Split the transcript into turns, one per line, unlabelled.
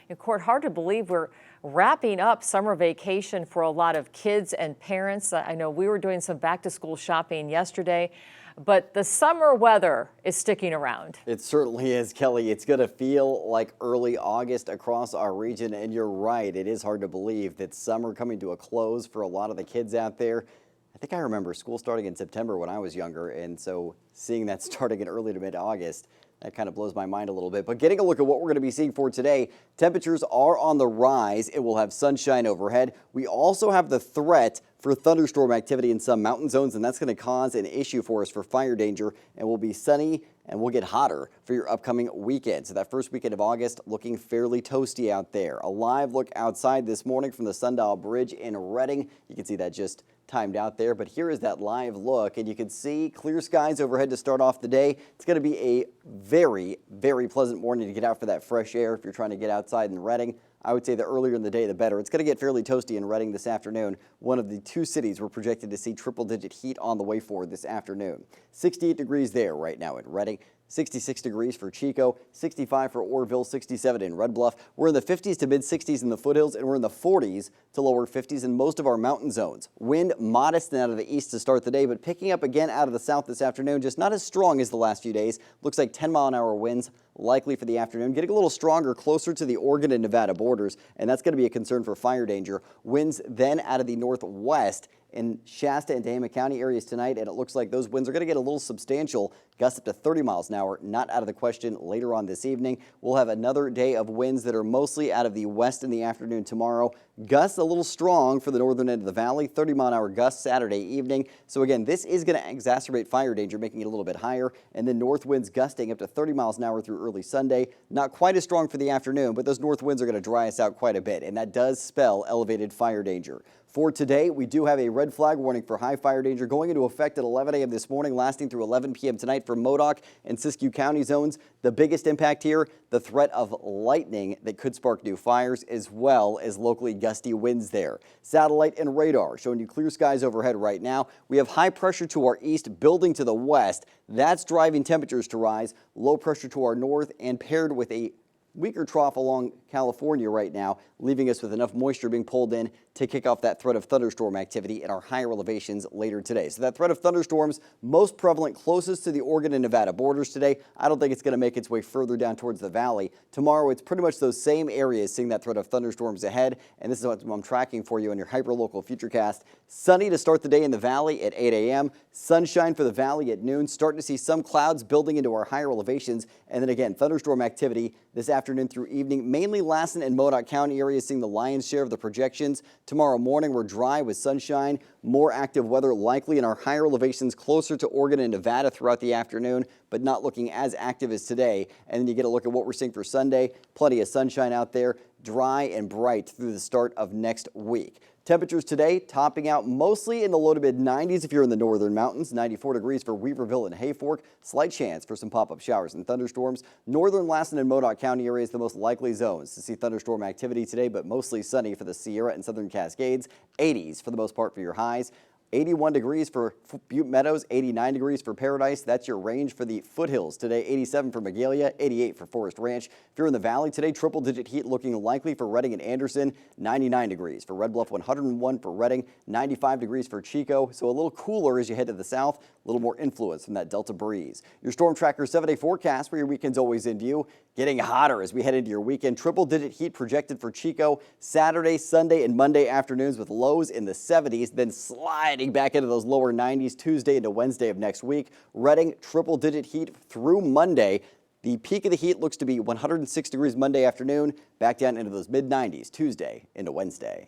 And Court, hard to believe we're wrapping up summer vacation for a lot of kids and parents. I know we were doing some back to school shopping yesterday, but the summer weather is sticking around.
It certainly is, Kelly. It's going to feel like early August across our region, and you're right. It is hard to believe that summer coming to a close for a lot of the kids out there. I think I remember school starting in September when I was younger, and so seeing that starting in early to mid-August, that kind of blows my mind a little bit. But getting a look at what we're going to be seeing for today, temperatures are on the rise. It will have sunshine overhead. We also have the threat for thunderstorm activity in some mountain zones, and that's going to cause an issue for us for fire danger, and will be sunny and we'll get hotter for your upcoming weekend. So that first weekend of August looking fairly toasty out there. A live look outside this morning from the Sundial Bridge in Redding. You can see that just timed out there, but here is that live look, and you can see clear skies overhead to start off the day. It's going to be a very, very pleasant morning to get out for that fresh air if you're trying to get outside in Redding. I would say the earlier in the day, the better. It's going to get fairly toasty in Redding this afternoon. One of the two cities we're projected to see triple-digit heat on the way for this afternoon. 68 degrees there right now in Redding. 66 degrees for Chico, 65 for Orrville, 67 in Red Bluff. We're in the 50s to mid-60s in the foothills, and we're in the 40s to lower 50s in most of our mountain zones. Wind modest and out of the east to start the day, but picking up again out of the south this afternoon, just not as strong as the last few days. Looks like 10-mile-an-hour winds likely for the afternoon, getting a little stronger closer to the Oregon and Nevada borders, and that's going to be a concern for fire danger. Winds then out of the northwest in Shasta and Tehama County areas tonight, and it looks like those winds are going to get a little substantial, gusts up to 30 miles an hour, not out of the question later on this evening. We'll have another day of winds that are mostly out of the west in the afternoon tomorrow. Gusts a little strong for the northern end of the valley, 30-mile-an-hour gusts Saturday evening. So again, this is going to exacerbate fire danger, making it a little bit higher, and then north winds gusting up to 30 miles an hour through early Sunday. Not quite as strong for the afternoon, but those north winds are going to dry us out quite a bit, and that does spell elevated fire danger. For today, we do have a red flag warning for high fire danger going into effect at 11 a.m. this morning, lasting through 11 p.m. tonight for Modoc and Siskiyou County zones. The biggest impact here, the threat of lightning that could spark new fires, as well as locally gusty winds there. Satellite and radar showing you clear skies overhead right now. We have high pressure to our east, building to the west. That's driving temperatures to rise. Low pressure to our north, and paired with a weaker trough along California right now, leaving us with enough moisture being pulled in to kick off that threat of thunderstorm activity in our higher elevations later today. So that threat of thunderstorms most prevalent closest to the Oregon and Nevada borders today. I don't think it's going to make its way further down towards the valley. Tomorrow, it's pretty much those same areas seeing that threat of thunderstorms ahead, and this is what I'm tracking for you on your hyper-local Futurecast. Sunny to start the day in the valley at 8 a.m. Sunshine for the valley at noon. Starting to see some clouds building into our higher elevations, and then again, thunderstorm activity this afternoon through evening. Mainly Lassen and Modoc County areas seeing the lion's share of the projections. Tomorrow morning, we're dry with sunshine. More active weather likely in our higher elevations closer to Oregon and Nevada throughout the afternoon, but not looking as active as today. And then you get a look at what we're seeing for Sunday. Plenty of sunshine out there, dry and bright through the start of next week. Temperatures today topping out mostly in the low to mid 90s if you're in the northern mountains. 94 degrees for Weaverville and Hayfork. Slight chance for some pop-up showers and thunderstorms. Northern Lassen and Modoc County areas the most likely zones to see thunderstorm activity today, but mostly sunny for the Sierra and Southern Cascades. 80s for the most part for your highs. 81 degrees for Butte Meadows, 89 degrees for Paradise. That's your range for the foothills today. 87 for Magalia, 88 for Forest Ranch. If you're in the valley today, triple-digit heat looking likely for Redding and Anderson. 99 degrees for Red Bluff, 101 for Redding, 95 degrees for Chico. So a little cooler as you head to the south, a little more influence from that Delta breeze. Your Storm Tracker 7-day forecast for your weekend's always in view. Getting hotter as we head into your weekend. Triple-digit heat projected for Chico Saturday, Sunday, and Monday afternoons with lows in the 70s, then sliding back into those lower 90s Tuesday into Wednesday of next week. Redding, triple-digit heat through Monday. The peak of the heat looks to be 106 degrees Monday afternoon, back down into those mid-90s Tuesday into Wednesday.